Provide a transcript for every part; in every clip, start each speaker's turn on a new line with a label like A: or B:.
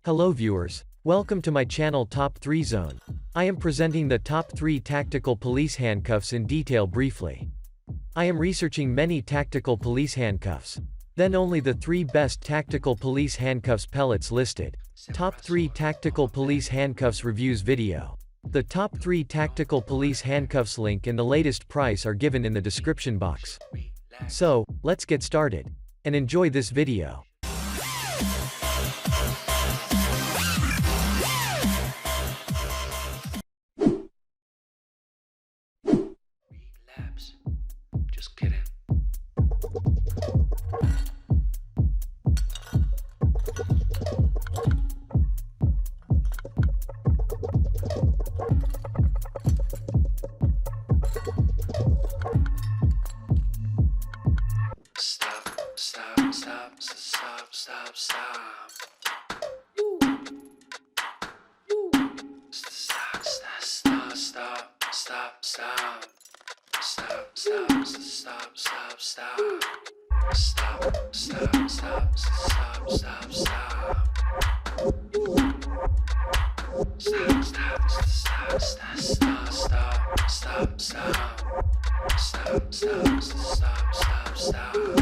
A: Hello viewers, welcome to my channel Top 3 Zone. I am presenting the top 3 tactical police handcuffs in detail briefly. I am researching many tactical police handcuffs. Then only the 3 best tactical police handcuffs pellets listed. Top 3 tactical police handcuffs reviews video. The top 3 tactical police handcuffs link and the latest price are given in the description box. So, let's get started. And enjoy this video.
B: Just kidding. Stop, stop, stop, stop, stop, stop. Stop, stop, stop, stop, stop, stop. Stop, stop, stop, stop, stop. Stop, stop, stop, stop, stop, stop. Stop, stop, stop, stop, stop, stop, stop, stop. Stop, stop, stop, stop, stop.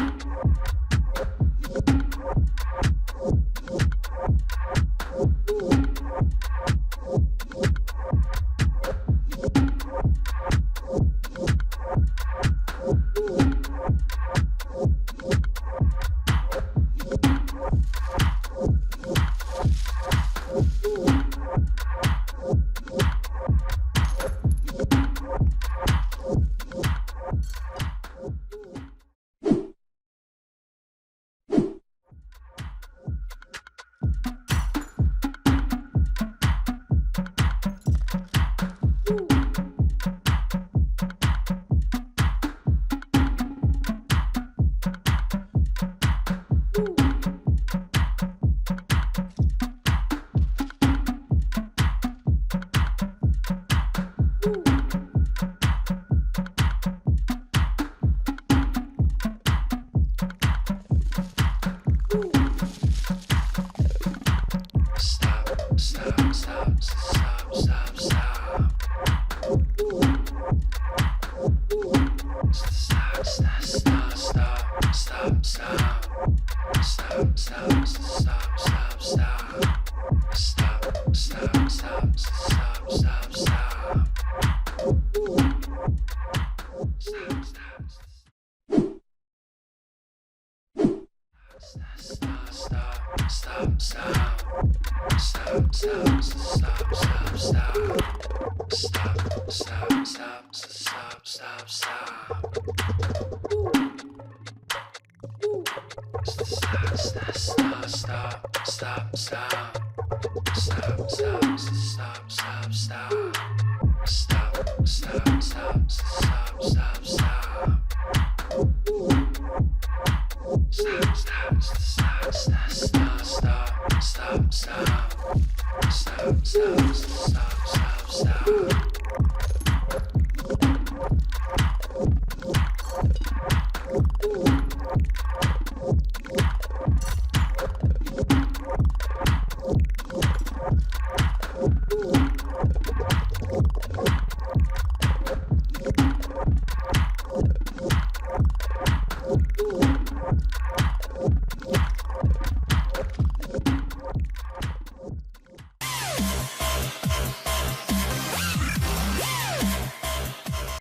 B: Stop.